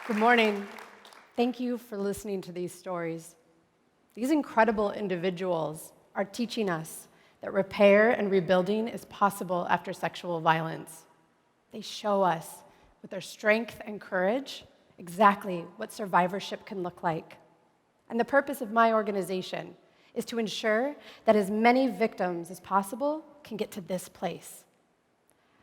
Good morning. Thank you for listening to these stories. These incredible individuals are teaching us that repair and rebuilding is possible after sexual violence. They show us, with their strength and courage, exactly what survivorship can look like. And the purpose of my organization is to ensure that as many victims as possible can get to this place.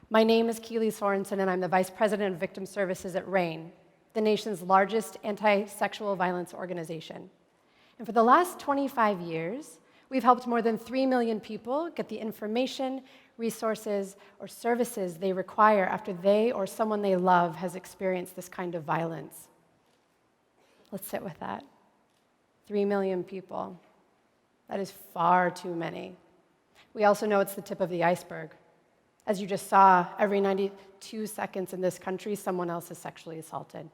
My name is Keely Sorensen, and I'm the Vice President of Victim Services at RAINN, the nation's largest anti-sexual violence organization. And for the last 25 years, we've helped more than 3 million people get the information, resources, or services they require after they or someone they love has experienced this kind of violence. Let's sit with that. 3 million people. That is far too many. We also know it's the tip of the iceberg. As you just saw, every 92 seconds in this country, someone else is sexually assaulted.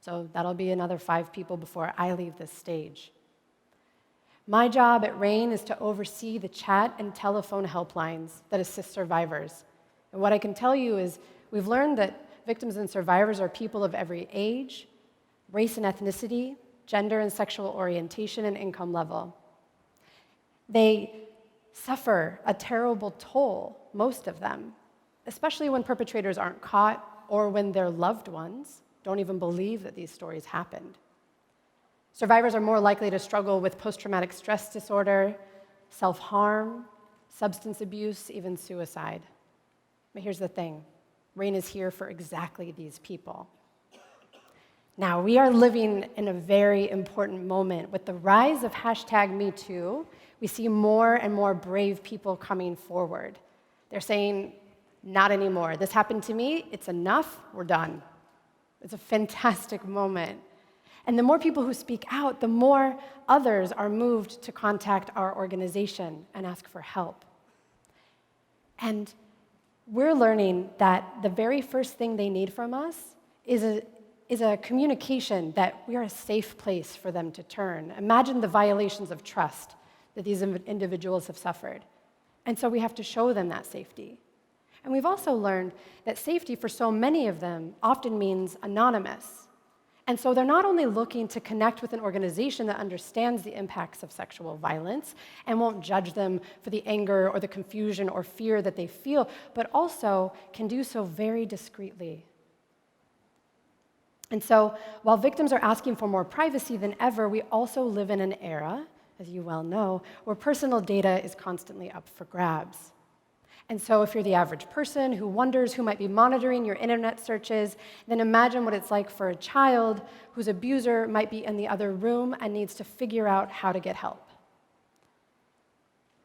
So that'll be another 5 people before I leave this stage. My job at RAINN is to oversee the chat and telephone helplines that assist survivors. And what I can tell you is we've learned that victims and survivors are people of every age, race and ethnicity, gender and sexual orientation, and income level. They suffer a terrible toll, most of them, especially when perpetrators aren't caught or when their loved ones don't even believe that these stories happened. Survivors are more likely to struggle with post-traumatic stress disorder, self-harm, substance abuse, even suicide. But here's the thing, RAINN is here for exactly these people. Now, we are living in a very important moment. With the rise of #MeToo, we see more and more brave people coming forward. They're saying, not anymore. This happened to me, it's enough, we're done. It's a fantastic moment. And the more people who speak out, the more others are moved to contact our organization and ask for help. And we're learning that the very first thing they need from us is a communication that we are a safe place for them to turn. Imagine the violations of trust that these individuals have suffered. And so we have to show them that safety. And we've also learned that safety for so many of them often means anonymous. And so they're not only looking to connect with an organization that understands the impacts of sexual violence and won't judge them for the anger or the confusion or fear that they feel, but also can do so very discreetly. And so while victims are asking for more privacy than ever, we also live in an era, as you well know, where personal data is constantly up for grabs. And so if you're the average person who wonders who might be monitoring your internet searches, then imagine what it's like for a child whose abuser might be in the other room and needs to figure out how to get help.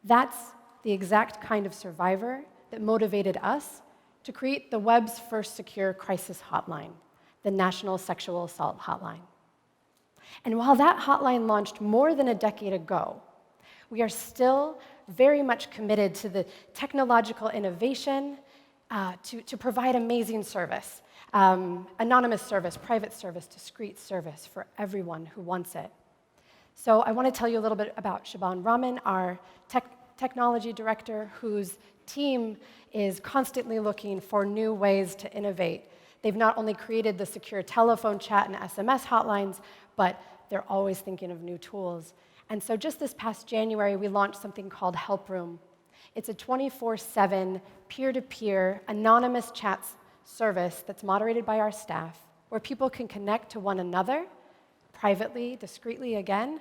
That's the exact kind of survivor that motivated us to create the web's first secure crisis hotline, the National Sexual Assault Hotline. And while that hotline launched more than a decade ago, we are still very much committed to the technological innovation to provide amazing service, anonymous service, private service, discreet service for everyone who wants it. So I want to tell you a little bit about Shaban Rahman, our technology director, whose team is constantly looking for new ways to innovate. They've not only created the secure telephone chat and SMS hotlines, but they're always thinking of new tools. And so just this past January, we launched something called Help Room. It's a 24/7 peer-to-peer anonymous chat service that's moderated by our staff, where people can connect to one another, privately, discreetly again.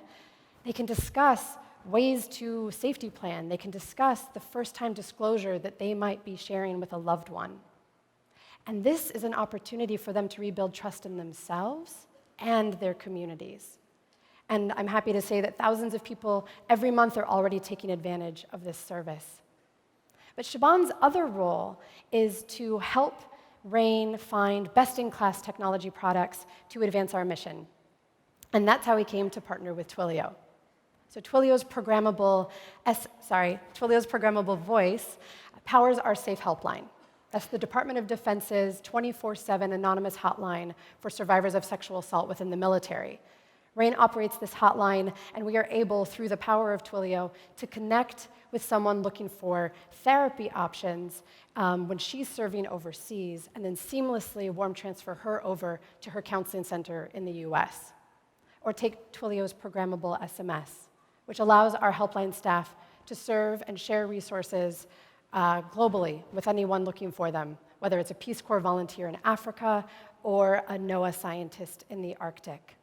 They can discuss ways to safety plan. They can discuss the first-time disclosure that they might be sharing with a loved one. And this is an opportunity for them to rebuild trust in themselves and their communities. And I'm happy to say that thousands of people every month are already taking advantage of this service. But Shaban's other role is to help RAINN find best-in-class technology products to advance our mission. And that's how we came to partner with Twilio. So Twilio's programmable voice powers our Safe Helpline. That's the Department of Defense's 24/7 anonymous hotline for survivors of sexual assault within the military. RAIN operates this hotline, and we are able, through the power of Twilio, to connect with someone looking for therapy options when she's serving overseas, and then seamlessly warm transfer her over to her counseling center in the US. Or take Twilio's programmable SMS, which allows our helpline staff to serve and share resources globally with anyone looking for them, whether it's a Peace Corps volunteer in Africa or a NOAA scientist in the Arctic.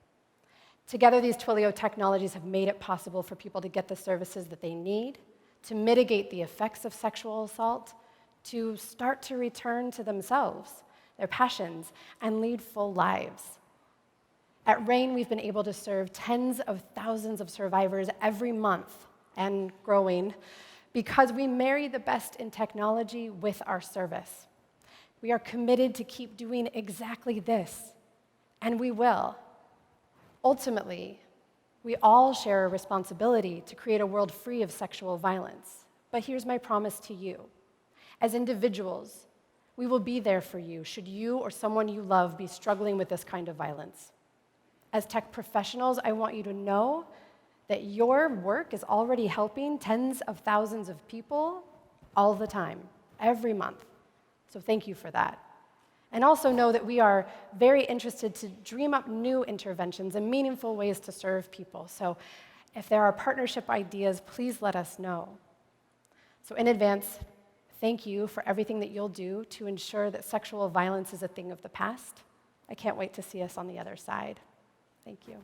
Together, these Twilio technologies have made it possible for people to get the services that they need, to mitigate the effects of sexual assault, to start to return to themselves, their passions, and lead full lives. At RAIN, we've been able to serve tens of thousands of survivors every month, and growing, because we marry the best in technology with our service. We are committed to keep doing exactly this, and we will. Ultimately, we all share a responsibility to create a world free of sexual violence. But here's my promise to you. As individuals, we will be there for you should you or someone you love be struggling with this kind of violence. As tech professionals, I want you to know that your work is already helping tens of thousands of people all the time, every month. So thank you for that. And also know that we are very interested to dream up new interventions and meaningful ways to serve people. So if there are partnership ideas, please let us know. So in advance, thank you for everything that you'll do to ensure that sexual violence is a thing of the past. I can't wait to see us on the other side. Thank you.